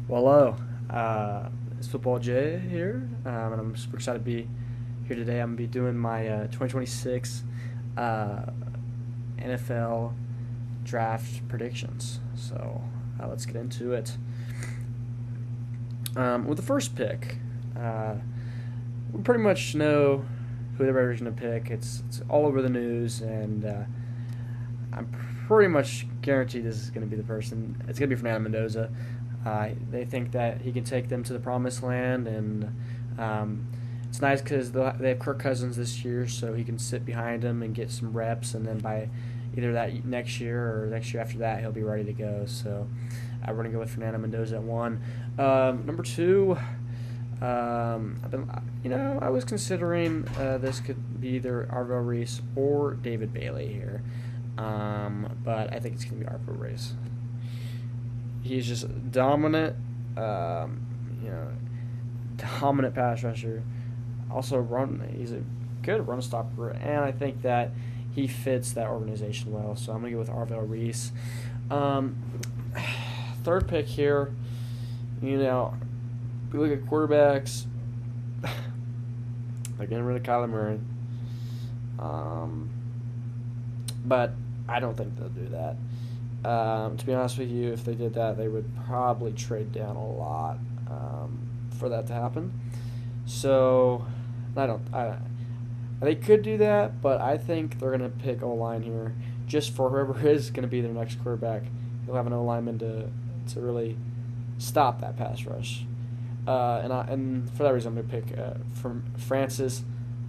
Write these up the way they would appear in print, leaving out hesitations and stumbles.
Well, hello. It's Football J here, and I'm super excited to be here today. I'm going to be doing my 2026 uh, NFL draft predictions. So let's get into it. With the first pick, we pretty much know who everybody's going to pick. It's all over the news, and I'm pretty much guaranteed this is going to be the person. It's going to be Fernando Mendoza. They think that he can take them to the promised land, and it's nice because they have Kirk Cousins this year, so he can sit behind him and get some reps, and then by either that next year or next year after that, he'll be ready to go. So we're going to go with Fernando Mendoza at one. Number two, I was considering this could be either Arvo Reese or David Bailey here, but I think it's going to be Arvo Reese. He's just dominant, you know, dominant pass rusher. Also, he's a good run stopper, and I think that he fits that organization well. So I'm gonna go with Arvell Reese. Um, Third pick here. You know, we look at quarterbacks. They're getting rid of Kyler Murray, um, but I don't think they'll do that. To be honest with you, if they did that, they would probably trade down a lot for that to happen. So I don't. They could do that, but I think they're going to pick O line here, just for whoever is going to be their next quarterback. They'll have an O lineman to really stop that pass rush. And for that reason, I'm going to pick from Francis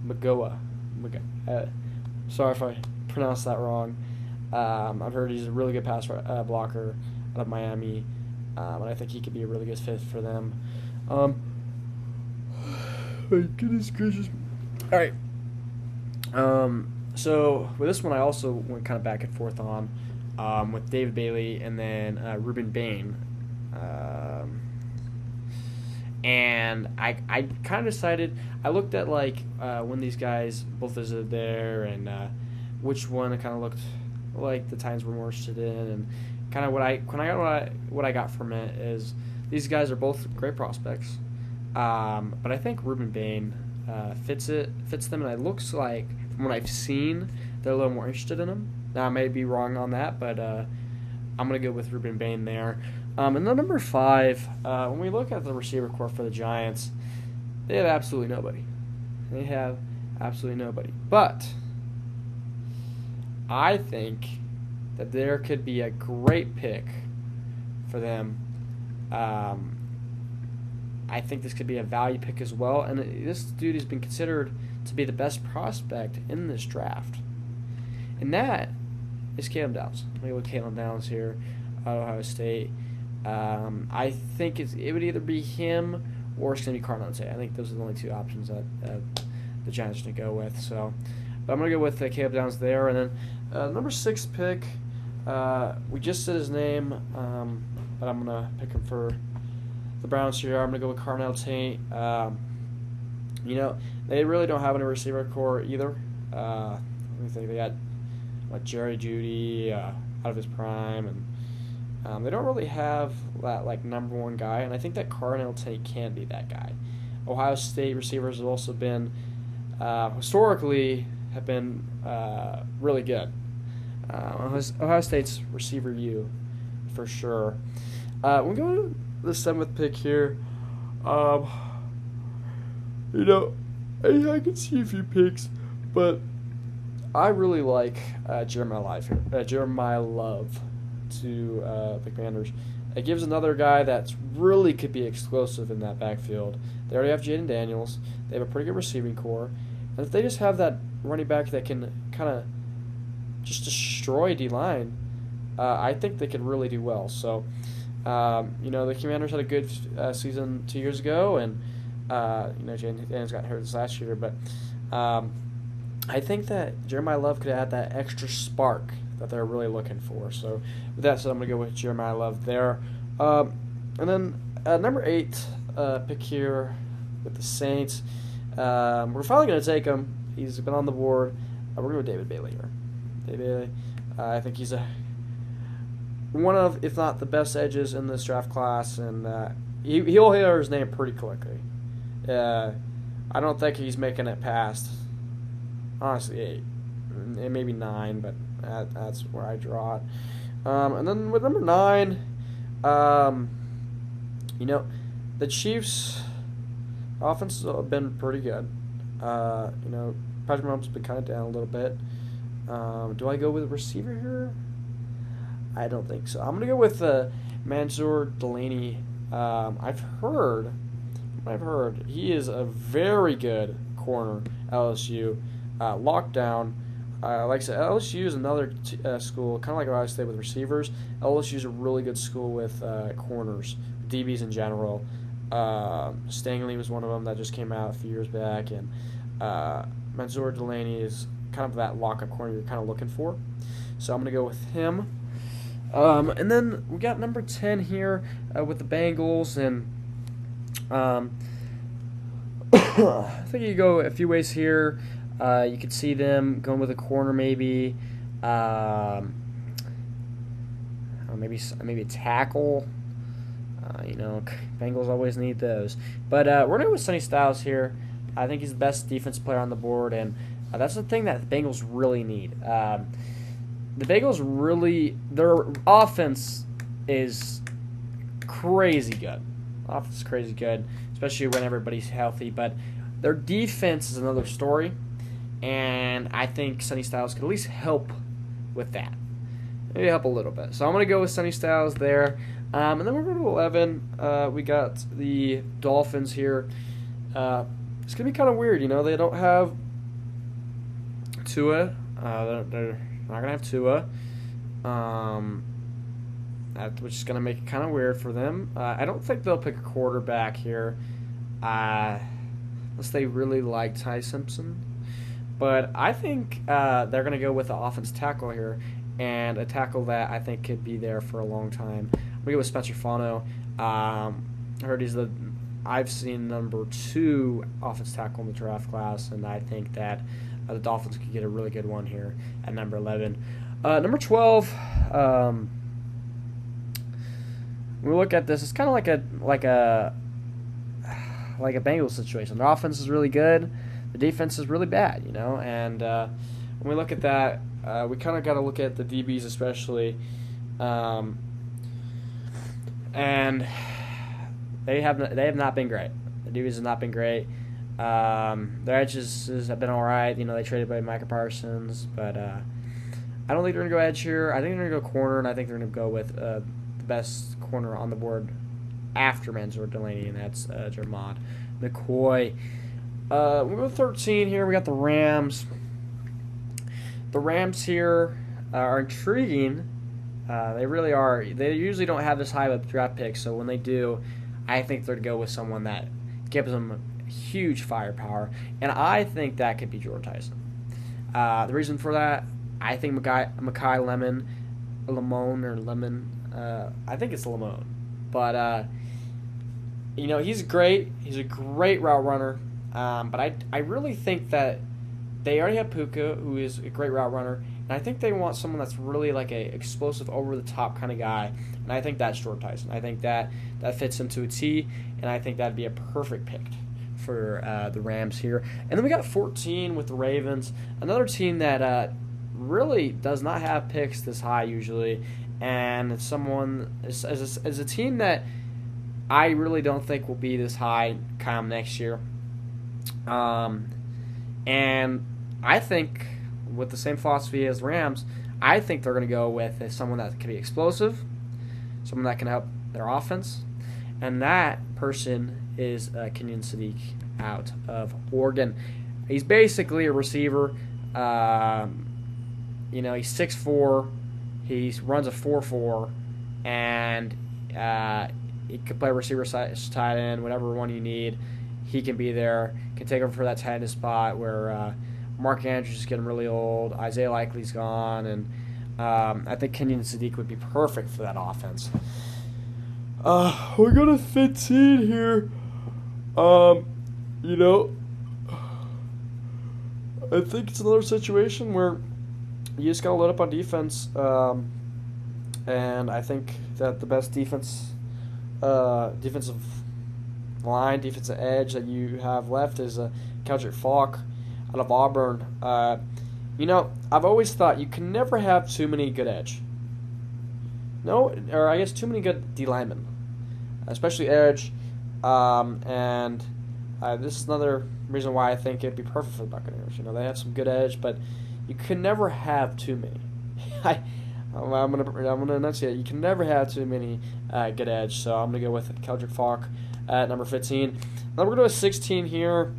Magoa. Sorry if I pronounced that wrong. I've heard he's a really good pass blocker out of Miami, and I think he could be a really good fit for them. My goodness gracious. All right. So with this one, I also went kind of back and forth on with David Bailey and then Ruben Bain. And I kind of decided, I looked at like when these guys both visited there and which one I kind of looked like the Titans were more interested in, and kind of what I got from it is these guys are both great prospects, but I think Ruben Bain fits them, and it looks like from what I've seen they're a little more interested in him. Now I may be wrong on that, but I'm gonna go with Ruben Bain there. And then number five, when we look at the receiver corps for the Giants, they have absolutely nobody. They have absolutely nobody, but I think that there could be a great pick for them. I think this could be a value pick as well. And this dude has been considered to be the best prospect in this draft. And that is Caleb Downs. I'm going to go with Caleb Downs here at Ohio State. I think it would either be him or it's going to be Carnante. I think those are the only two options that the Giants are going to go with. So, but I'm going to go with Caleb Downs there. And then number six pick, we just said his name, but I'm going to pick him for the Browns here. I'm going to go with Carnell Tate. They really don't have any receiver core either. Let me think. They got Jerry Jeudy out of his prime, and they don't really have that like number one guy. And I think that Carnell Tate can be that guy. Ohio State receivers have also been historically have been really good. Ohio State's receiver U for sure. We go to the seventh pick here. I can see a few picks, but I really like Jeremiah Love to the Commanders. It gives another guy that's really could be explosive in that backfield. They already have Jaden Daniels. They have a pretty good receiving core. And if they just have that running back that can kind of just destroy D-line, I think they could really do well. So, the Commanders had a good season 2 years ago, and Jaden Daniels got hurt this last year, but I think that Jeremiah Love could add that extra spark that they're really looking for. So with that said, I'm going to go with Jeremiah Love there. And then number 8 pick here with the Saints. We're finally going to take him. He's been on the board. We're going to go with David Bailey here. David Bailey. I think he's a one of, if not the best edges in this draft class, and he'll hear his name pretty quickly. I don't think he's making it past, honestly, 8, and maybe 9, but that's where I draw it. And then with number 9, the Chiefs' offense has been pretty good. Patrick Mahomes has been kind of down a little bit. Do I go with a receiver here? I don't think so. I'm going to go with Mansour Delaney. I've heard he is a very good corner, LSU. Lockdown. Like I said, LSU is another school, kind of like Ohio State with receivers. LSU is a really good school with corners, DBs in general. Stanley was one of them that just came out a few years back, and Mansour Delaney is kind of that lockup corner you're kind of looking for. So I'm going to go with him. And then we got number 10 here with the Bengals, and I think you go a few ways here. You could see them going with a corner, maybe maybe a tackle. Bengals always need those. But we're going to go with Sonny Styles here. I think he's the best defensive player on the board, and that's the thing that the Bengals really need. The Bengals their offense is crazy good. Offense is crazy good, especially when everybody's healthy. But their defense is another story, and I think Sonny Styles could at least help with that. Maybe help a little bit. So I'm going to go with Sonny Styles there. And then we're going to 11. We got the Dolphins here. It's going to be kind of weird. They don't have Tua. They're not going to have Tua, which is going to make it kind of weird for them. I don't think they'll pick a quarterback here unless they really like Ty Simpson. But I think they're going to go with the offensive tackle here, and a tackle that I think could be there for a long time. I'm going to go with Spencer Fano. I heard I've seen number 2 offensive tackle in the draft class, and I think that the Dolphins could get a really good one here at number 11. Number 12, when we look at this, it's kind of like a Bengals situation. Their offense is really good, the defense is really bad, And when we look at that, we kind of got to look at the DBs especially, and they have not been great. The DBs have not been great. Their edges have been all right. They traded by Micah Parsons, but I don't think they're going to go edge here. I think they're going to go corner, and I think they're going to go with the best corner on the board after Mansour Delaney, and that's Jermod McCoy. We go 13 here. We got the Rams. The Rams here are intriguing. They really are. They usually don't have this high of a draft pick, so when they do, I think they're going to go with someone that gives them huge firepower, and I think that could be Jordan Tyson. The reason for that, I think Makai Lemon, I think it's Lemon, but he's great. He's a great route runner, but I really think that they already have Puka, who is a great route runner, and I think they want someone that's really like a explosive, over-the-top kind of guy, and I think that's Jordan Tyson. I think that fits him to a T, and I think that'd be a perfect pick for the Rams here. And then we got 14 with the Ravens, another team that really does not have picks this high usually, and it's a team that I really don't think will be this high come next year. And I think with the same philosophy as Rams, I think they're going to go with someone that can be explosive, someone that can help their offense, and that person is Kenyon Sadiq out of Oregon. He's basically a receiver. He's 6'4", he runs a 4.4, and he can play receiver, tight end, whatever one you need. He can be there, can take over for that tight end spot where Mark Andrews is getting really old, Isaiah Likely's gone, and I think Kenyon Sadiq would be perfect for that offense. We got a 15 here. I think it's another situation where you just got to let up on defense. and I think that the best defensive line, defensive edge that you have left is Keldrick Faulk out of Auburn. I've always thought you can never have too many good edge. No, or I guess too many good D linemen, especially edge. And this is another reason why I think it'd be perfect for the Buccaneers. They have some good edge, but you can never have too many. I'm gonna enunciate. You can never have too many good edge. So I'm gonna go with Keldrick Faulk at number 15. Then we're gonna go with 16 here.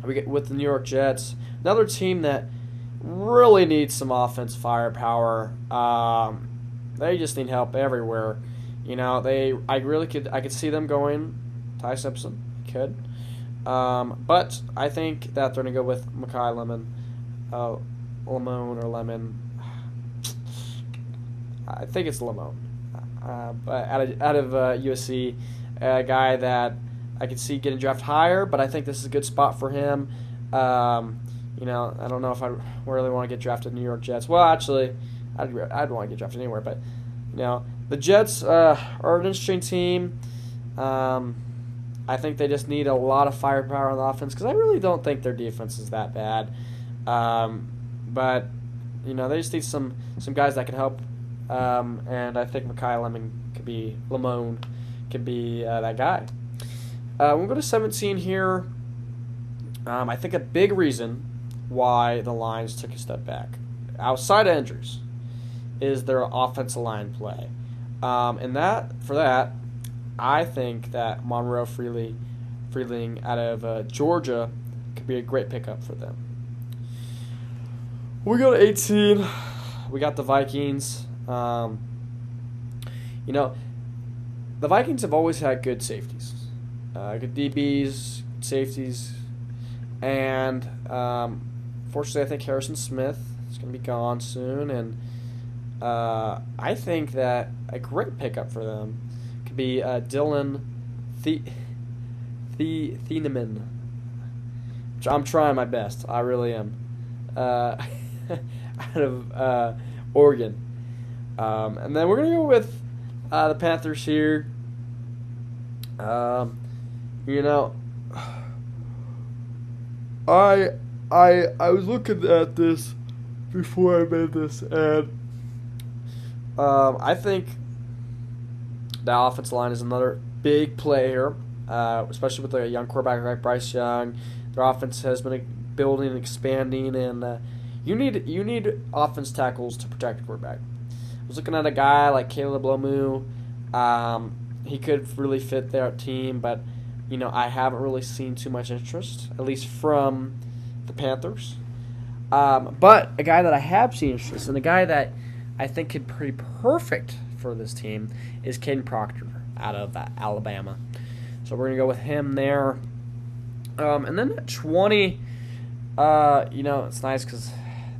We get with the New York Jets, another team that really needs some offense firepower. They just need help everywhere. I could see them going Ty Simpson. But I think that they're gonna go with Mekhi Lemon. I think it's Lamone. But out of USC, a guy that I could see getting drafted higher, but I think this is a good spot for him. I don't know if I really want to get drafted in New York Jets. Well, actually, I'd want to get drafted anywhere, but the Jets are an interesting team. I think they just need a lot of firepower on the offense because I really don't think their defense is that bad. But they just need some guys that can help. And I think Mekhi Lamone could be that guy. We'll go to 17 here. I think a big reason why the Lions took a step back, outside of injuries, is their offensive line play. For that, I think that Monroe Freeling out of Georgia could be a great pickup for them. We go to 18. We got the Vikings. The Vikings have always had good safeties, good DBs, safeties, and fortunately, I think Harrison Smith is going to be gone soon, and I think that a great pickup for them could be Dylan Thieneman. I'm trying my best. I really am. Out of Oregon. And then we're going to go with the Panthers here. I was looking at this before I made this, and I think the offensive line is another big player, especially with a young quarterback like Bryce Young. Their offense has been building and expanding, and you need offense tackles to protect the quarterback. I was looking at a guy like Caleb Lomu. He could really fit their team, but I haven't really seen too much interest, at least from the Panthers. But a guy that I have seen interest, and a guy that I think could be pretty perfect for this team, is Caden Proctor out of Alabama. So we're gonna go with him there. And then at 20, it's nice because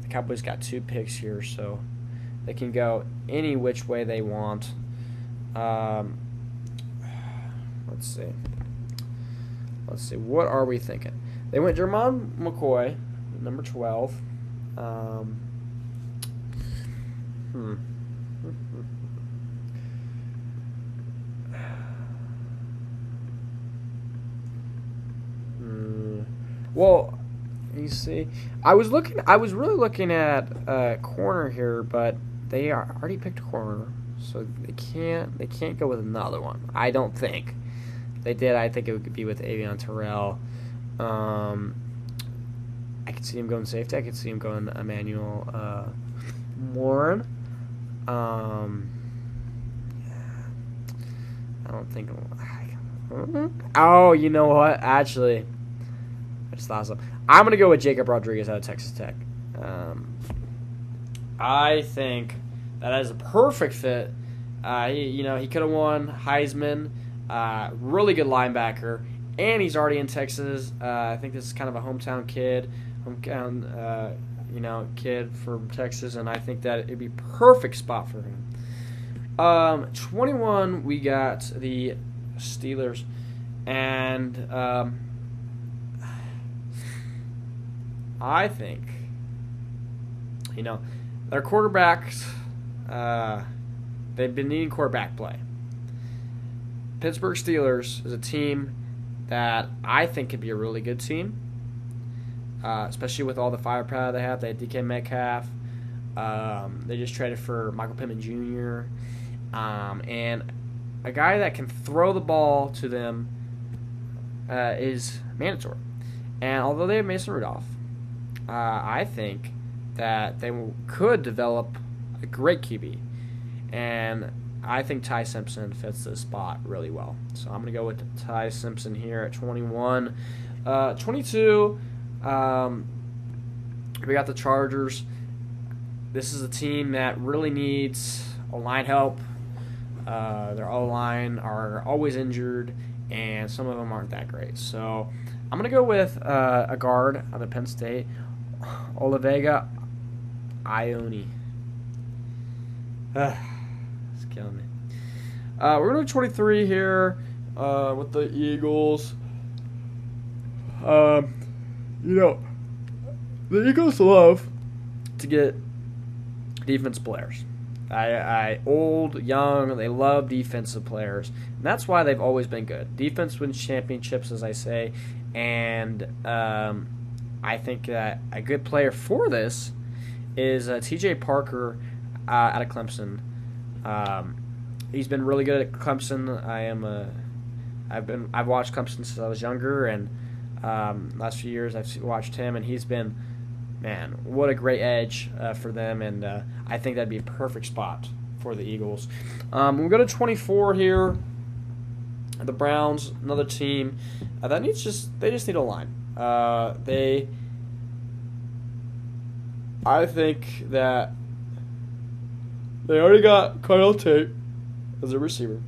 the Cowboys got 2 picks here, so they can go any which way they want. Let's see. What are we thinking? They went Jermon McCoy, number 12. Well, you see, I was really looking at corner here, but they already picked a corner, so they can't go with another one. I don't think. If they did, I think it would be with Avion Terrell. I could see him going safety. I could see him going Emmanuel Warren. I don't think. Oh, you know what? Actually, I just thought of something. I'm gonna go with Jacob Rodriguez out of Texas Tech. I think that is a perfect fit. He could have won Heisman. Really good linebacker, and he's already in Texas. I think this is kind of a hometown kid from Texas, and I think that it'd be perfect spot for him. 21, we got the Steelers, and I think, their quarterbacks, they've been needing quarterback play. Pittsburgh Steelers is a team that I think could be a really good team, especially with all the firepower they have. They had DK Metcalf. They just traded for Michael Pittman Jr. And a guy that can throw the ball to them is mandatory. And although they have Mason Rudolph, I think that they could develop a great QB. And I think Ty Simpson fits this spot really well. So I'm going to go with Ty Simpson here at 21. 22, we got the Chargers. This is a team that really needs line help. Their O-line are always injured, and some of them aren't that great. So I'm going to go with a guard out of Penn State, Olavega Ione. It's killing me. We're going to 23 here with the Eagles. The Eagles love to get defense players. Old, young, they love defensive players. And that's why they've always been good. Defense wins championships, as I say. And I think that a good player for this is T.J. Parker out of Clemson. He's been really good at Clemson. I've watched Clemson since I was younger, and last few years I've watched him, and he's been, man, what a great edge for them, and I think that'd be a perfect spot for the Eagles. We'll go to 24 here. The Browns, another team that they just need a line. I think that they already got Kyle Tate as a receiver,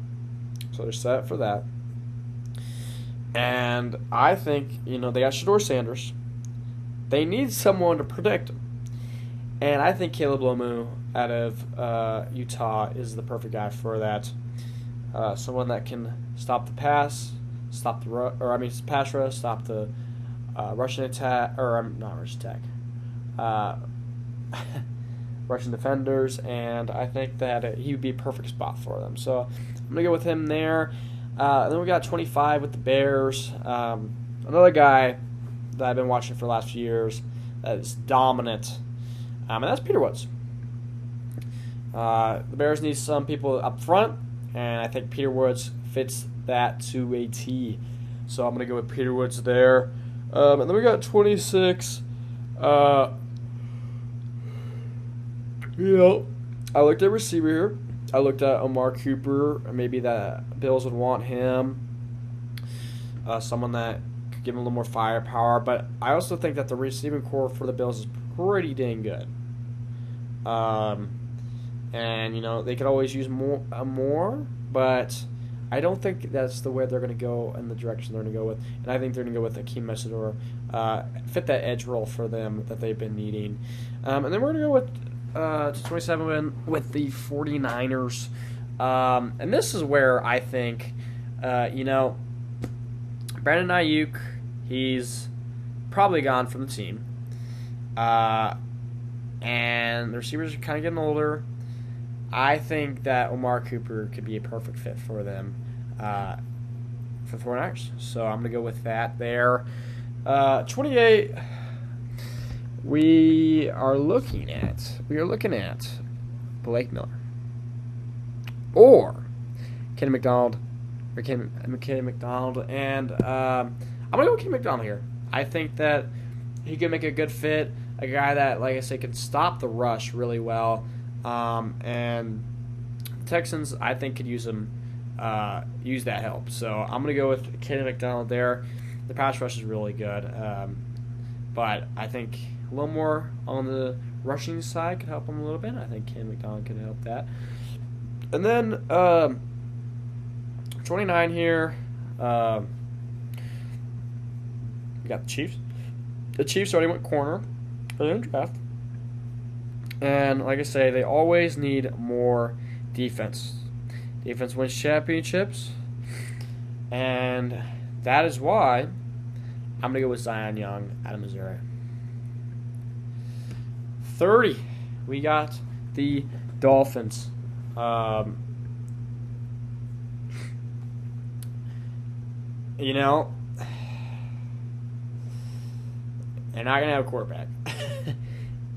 so they're set for that. And I think, they got Shedeur Sanders. They need someone to protect him. And I think Caleb Lomu out of Utah is the perfect guy for that. Someone that can stop the pass, pass rush, stop the rushing attack, not rushing attack, rushing defenders, and I think that he would be a perfect spot for them. So I'm going to go with him there. And then we got 25 with the Bears. Another guy that I've been watching for the last few years that is dominant, and that's Peter Woods. The Bears need some people up front, and I think Peter Woods fits that to a T. So I'm going to go with Peter Woods there. And then we got 26. I looked at receiver here. I looked at Omar Cooper. Maybe the Bills would want him. Someone that could give him a little more firepower. But I also think that the receiving core for the Bills is pretty dang good. And, they could always use more. But I don't think that's the way they're going to go in the direction they're going to go with. And I think they're going to go with Akeem Mesidor. Fit that edge role for them that they've been needing. And then we're going to go with to 27 with the 49ers. And this is where I think, Brandon Ayuk, he's probably gone from the team. And the receivers are kind of getting older. I think that Omar Cooper could be a perfect fit for them, for the 49ers. So I'm going to go with that there. 28, we are looking at Blake Miller or Kenny McDonald, and I'm going to go with Kenny McDonald here. I think that he could make a good fit, a guy that, like I say, can stop the rush really well. And the Texans, I think, could use that help. So I'm going to go with Kenny McDonald there. The pass rush is really good. But I think a little more on the rushing side could help him a little bit. I think Kenny McDonald could help that. And then 29 here, we got the Chiefs. The Chiefs already went corner in the draft. And like I say, they always need more defense. Defense wins championships. And that is why I'm going to go with Zion Young out of Missouri. 30, we got the Dolphins. Um, you know, they're not going to have a quarterback.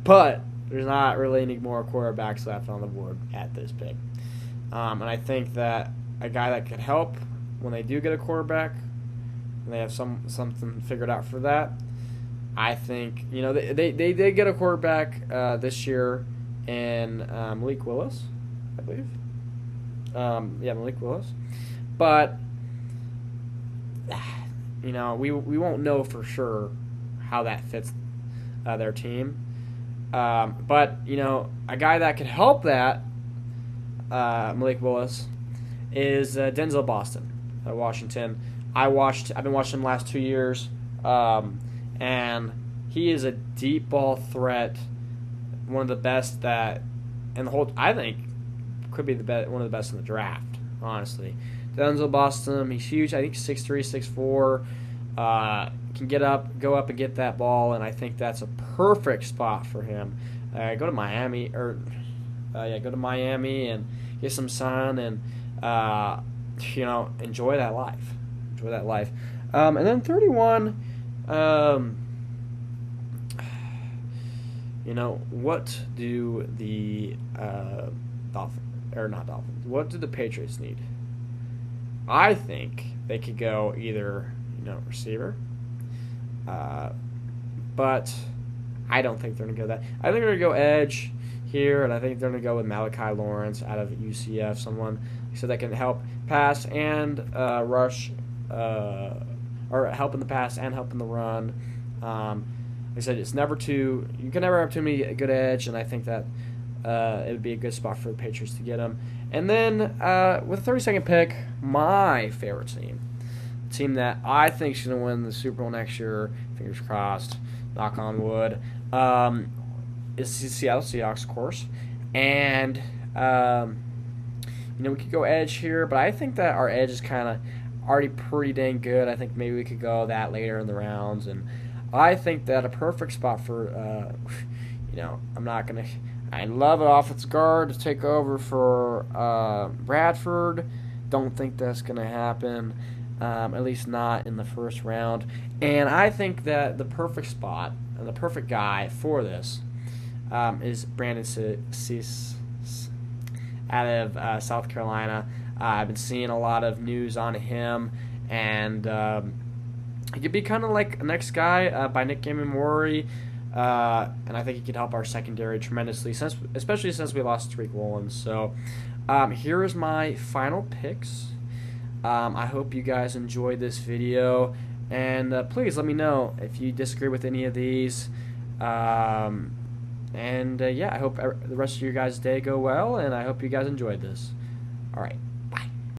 But there's not really any more quarterbacks left on the board at this pick. And I think that a guy that could help when they do get a quarterback, and they have something figured out for that, I think, they did get a quarterback this year in Malik Willis, I believe. Malik Willis. But, we won't know for sure how that fits their team. But, a guy that could help that, Malik Willis, is Denzel Boston at Washington. I've been watching him the last 2 years, and he is a deep ball threat, one of the best that, I think, could be one of the best in the draft, honestly. Denzel Boston, he's huge. I think 6'3", 6'4", can go up and get that ball, and I think that's a perfect spot for him. Go to Miami, and get some sun, and enjoy that life. And then 31. What do the what do the Patriots need? I think they could go either receiver, but I don't think they're going to go that. I think they're going to go edge here, and I think they're going to go with Malachi Lawrence out of UCF, someone so that can help pass and rush, or help in the pass and help in the run. Like I said, you can never have too many good edge, and I think that it would be a good spot for the Patriots to get them. And then with the 32nd pick, my favorite team, the team that I think is going to win the Super Bowl next year, fingers crossed, knock on wood, is the Seattle Seahawks, of course. And we could go edge here, but I think that our edge is kind of already pretty dang good. I think maybe we could go that later in the rounds, and I think that a perfect spot for, I love an offensive guard to take over for Bradford. Don't think that's going to happen, at least not in the first round. And I think that the perfect spot and the perfect guy for this is Brandon Cease out of South Carolina. I've been seeing a lot of news on him, and he could be kind of like the next guy by Nick Gammon-Maury, and I think he could help our secondary tremendously, especially since we lost Tariq Woolen. So here is my final picks. I hope you guys enjoyed this video, and please let me know if you disagree with any of these. I hope the rest of your guys' day go well, and I hope you guys enjoyed this. All right.